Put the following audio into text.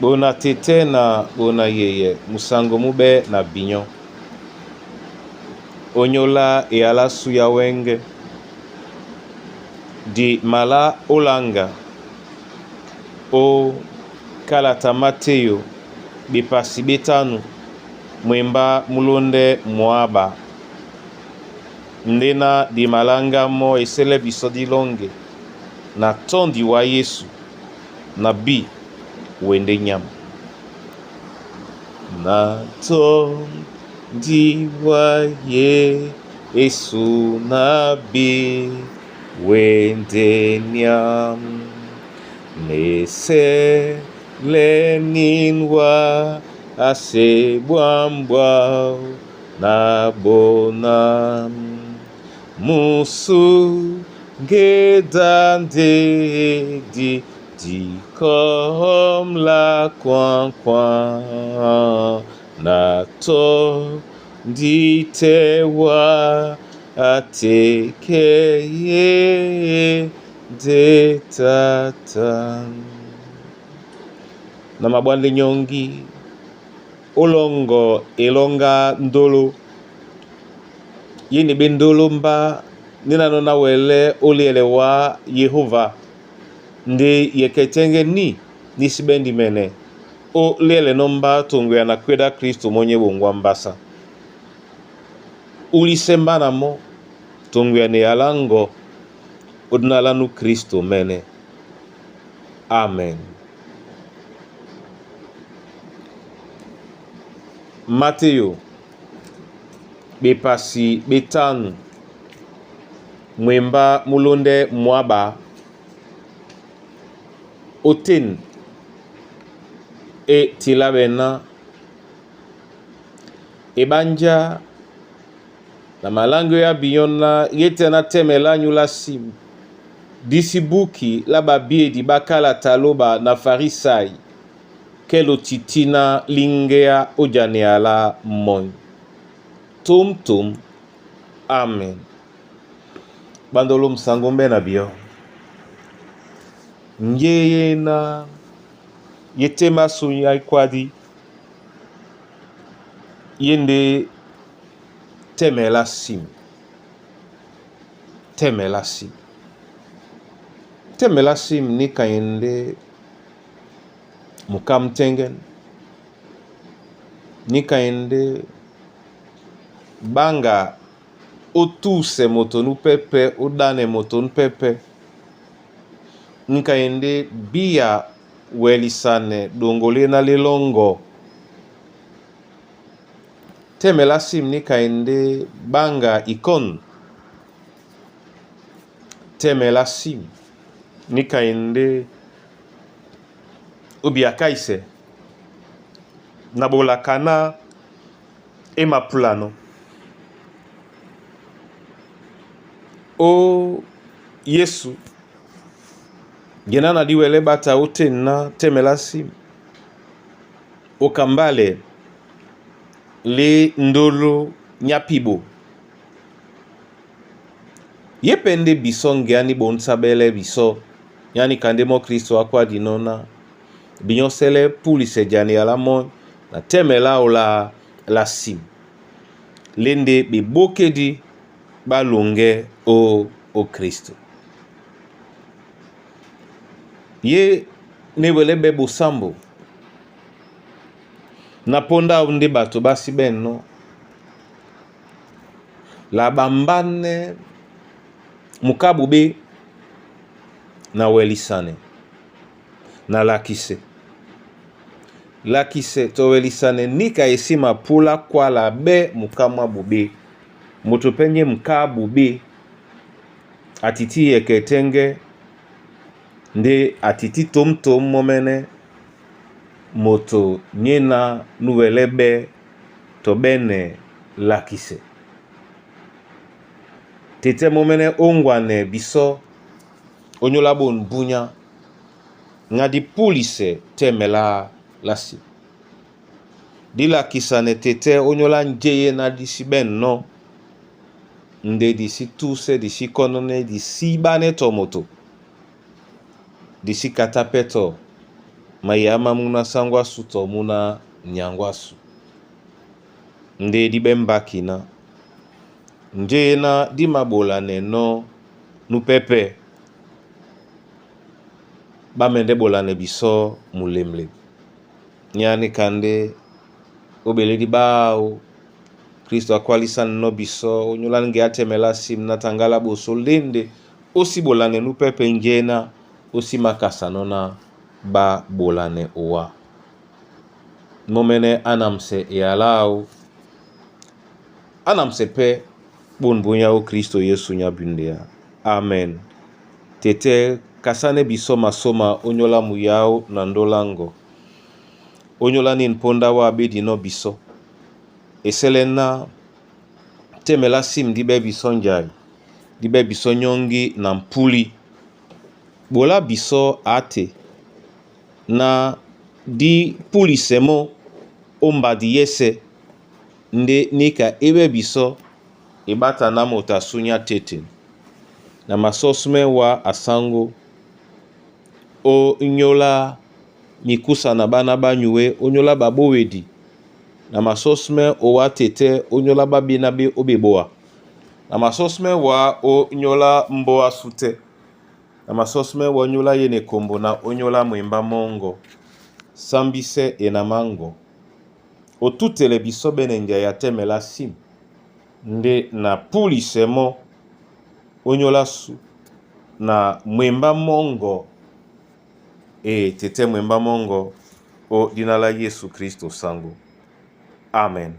Bona tete na bona yeye musango mube na binyo. Onyola e ala suya wenge. Di mala olanga. O kalata Mateo bipasi betanu mwemba mulonde moaba. Ndena di malanga mo esele biso di longe. Na tondi wa Yesu. Na bi wende nyam. Na tondi wa Yesu na bi wende nyam. Nese leninwa ase bwambwa na bonam. Musu gedande di kom la kwa na to di tewa atekeye de tata. Na mabwande nyongi olongo elonga ndolo yini bendolo mba nina nona wele olielewa Yehova ndi yeketenge ni nisibendi mene o lele nomba tungu ya nakweda Kristo mwenye bongwa mbasa ulisemba na mo tungu ya ne alango udnalanu Kristo mene. Amen. Mateo bepasi betanu mwemba mulonde mwaba oten e tilabena ebanja na malango ya biyona yete na temela nyula sim disibuki la babie di bakala taloba na farisai kelo titina lingea ojaneala mon tum tum. Amen. Bandolo msangombe na biyo njeye na yetema sunya ikwadi yende temela sim ni kayende mukam tengen ni kayende banga otuse motonu pepe udane motonu pepe ni kayende bia welisane dongole na lelongo temela sim ni kayende banga ikon temela sim ni kayende ubia kaise nabola kana ema plano o Yesu genana diwele bata utena temela sim okambale le ndolo nyapibo yepende biso ngeani bonsabele biso yani kandemo Kristo akwa dinona binyosele pulise jani alamo na temela ola la sim lende bibokedi balonge o Kristo ye newele bebo sambo na ponda unde bato basi benno la bambane mukabu be na welisane na lakise to welisane nika esima pula kwa la be mukama bube mutupenye mkabu be atiti yeketenge nde atiti tom momene moto nyena nuwelebe to bene lakise tete momene ongwane biso onyola bon bunya ngadi pulise temela lasi di lakisa ne tete onyola njeye na disi benno nde disi tuse disi konone disi bane tomoto disi katapeto mayama muna sangwasu to muna nyangwasu nde di bembakina nje na di mabola neno nupepe bamende bolane biso mulemle nyani kande obele di bao Kristo akwalisa no biso onyola nge atemela sim na tangala boso lende osi bolane nupepe njena osi makasa nona ba bolane owa momene anamse yalao anamse pe bonbonya o Kristo Yesu nyabundea. Amen. Tete kasane biso masoma onyola muyao na ndolango onyola ni nponda wa abedi no biso eselena temela sim dibe biso njai dibe biso nyongi na mpuli bola biso ate na di puli semo omba di yese nde nika ebe biso ibata na mota sunya tete na masosme wa asango o nyola mikusa na bana banyue onyola babowedi na masosme o wa tete onyola babina be obeboa na masosme wa o nyola mboa sute na masosme wa nyola yene kombo na onyola mwemba mongo sambise enamango otutele biso benenja ya temela sim nde na puli semo onyola su na mwemba mongo tete mwemba mongo o dinala Yesu Kristo sango. Amen.